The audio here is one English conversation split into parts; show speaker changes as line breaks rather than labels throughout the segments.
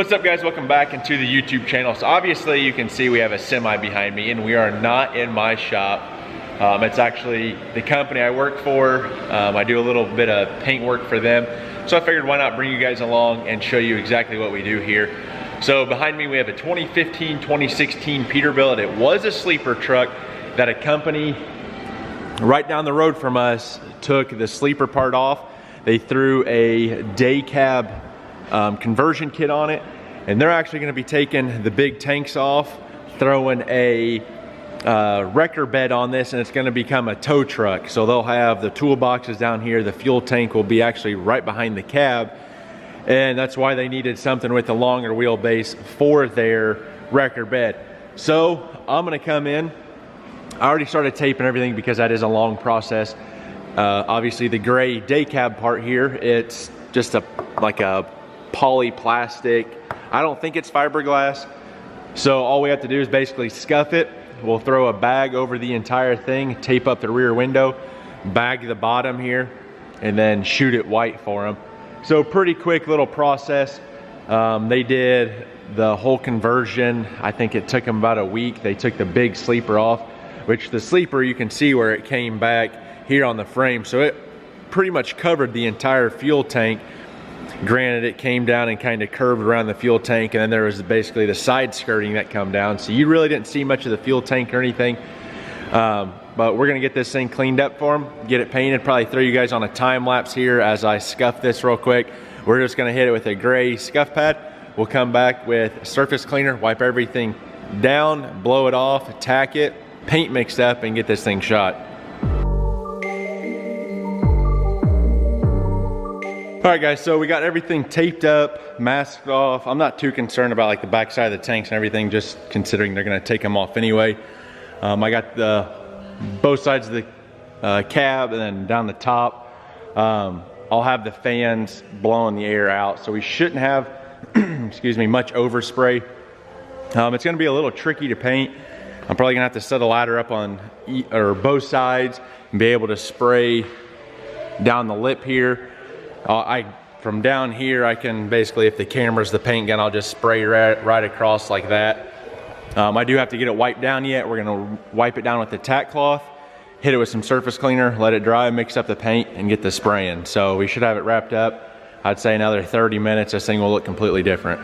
What's up, guys? Welcome back into the YouTube channel. So obviously you can see we have a semi behind me and we are not in my shop. It's actually the company I work for. I do a little bit of paint work for them. So I figured why not bring you guys along and show you exactly what we do here. So behind me we have a 2015-2016 Peterbilt. It was a sleeper truck that a company right down the road from us took the sleeper part off. They threw a day cab conversion kit on it, and they're actually going to be taking the big tanks off, throwing a wrecker bed on this, and it's going to become a tow truck. So they'll have the toolboxes down here. The fuel tank will be actually right behind the cab, and that's why they needed something with a longer wheelbase for their wrecker bed. So I'm going to come in. I already started taping everything because that is a long process. Obviously the gray day cab part here, it's just like a poly plastic. I don't think it's fiberglass. So all we have to do is basically scuff it. We'll throw a bag over the entire thing, tape up the rear window, bag the bottom here, and then shoot it white for them. So pretty quick little process. They did the whole conversion. I think it took them about a week. They took the big sleeper off, which the sleeper, you can see where it came back here on the frame. So it pretty much covered the entire fuel tank. Granted, it came down and kind of curved around the fuel tank, and then there was basically the side skirting that come down. So you really didn't see much of the fuel tank or anything. But we're gonna get this thing cleaned up for them, get it painted, probably throw you guys on a time lapse here as I scuff this real quick. We're just gonna hit it with a gray scuff pad. We'll come back with surface cleaner, wipe everything down, blow it off, tack it, paint mixed up, and get this thing shot. All right, guys, so we got everything taped up, masked off. I'm not too concerned about like the back side of the tanks and everything, just considering they're gonna take them off anyway. I got both sides of the cab and then down the top. I'll have the fans blowing the air out, so we shouldn't have, excuse me, much overspray. It's gonna be a little tricky to paint. I'm probably gonna have to set a ladder up on both sides and be able to spray down the lip here. From down here, I can basically, if the camera's the paint gun, I'll just spray right across like that. I do have to get it wiped down yet. We're gonna wipe it down with the tack cloth, hit it with some surface cleaner, let it dry, mix up the paint, and get the spraying. So we should have it wrapped up. I'd say another 30 minutes, this thing will look completely different.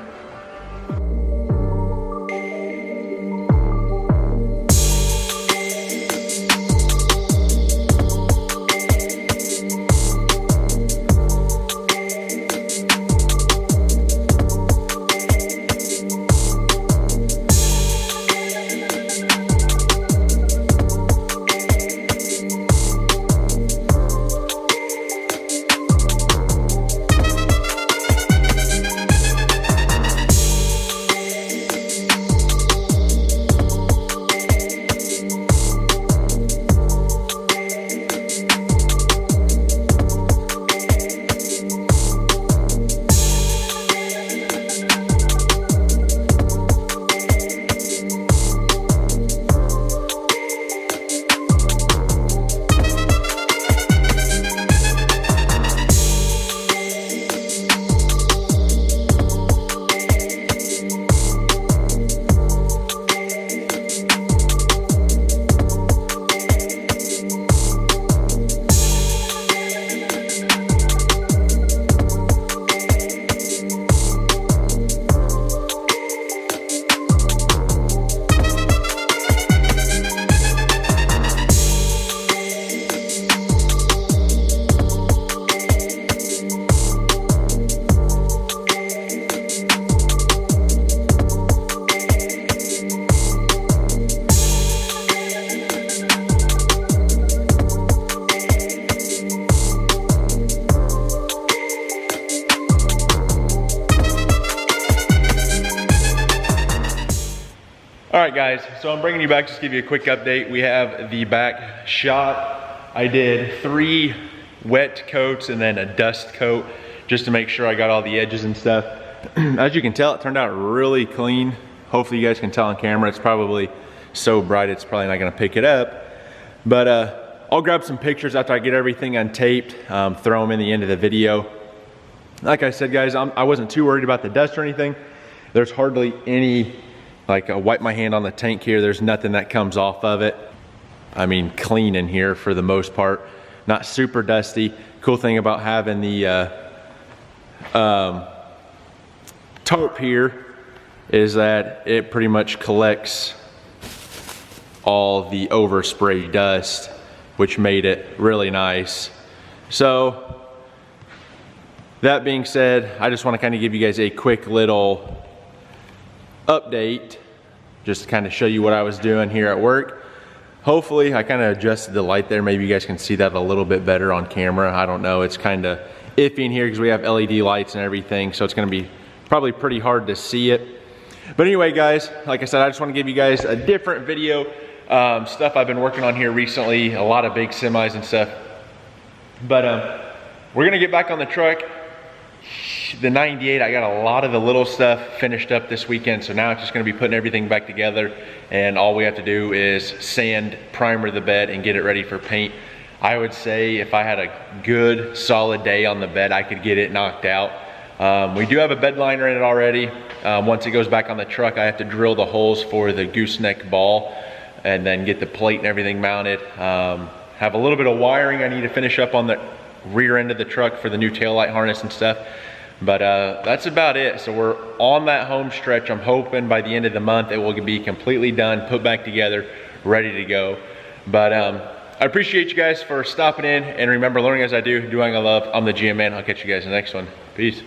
All right, guys, so I'm bringing you back just to give you a quick update. We have the back shot. I did 3 wet coats and then a dust coat just to make sure I got all the edges and stuff. As you can tell, it turned out really clean. Hopefully you guys can tell on camera. It's probably so bright it's probably not gonna pick it up. But I'll grab some pictures after I get everything untaped, throw them in the end of the video. Like I said, guys, I wasn't too worried about the dust or anything. There's hardly any, like I wipe my hand on the tank here, there's nothing that comes off of it. I mean, clean in here for the most part. Not super dusty. Cool thing about having the tarp here is that it pretty much collects all the overspray dust, which made it really nice. So that being said, I just want to kind of give you guys a quick little update, just to kind of show you what I was doing here at work. Hopefully I kind of adjusted the light there. Maybe you guys can see that a little bit better on camera. I don't know, it's kind of iffy in here because we have LED lights and everything, so it's going to be probably pretty hard to see it. But anyway guys, like I said, I just want to give you guys a different video. Stuff I've been working on here recently, a lot of big semis and stuff. But we're gonna get back on the truck. The 98, I got a lot of the little stuff finished up this weekend, so now it's just gonna be putting everything back together, and all we have to do is sand, primer the bed, and get it ready for paint. I would say if I had a good solid day on the bed, I could get it knocked out. We do have a bed liner in it already. Once it goes back on the truck, I have to drill the holes for the gooseneck ball and then get the plate and everything mounted. Have a little bit of wiring I need to finish up on the rear end of the truck for the new taillight harness and stuff. But that's about it. So we're on that home stretch. I'm hoping by the end of the month it will be completely done, put back together, ready to go. But I appreciate you guys for stopping in, and remember, learning as I do, doing I love. I'm the GM man. I'll catch you guys in the next one. Peace.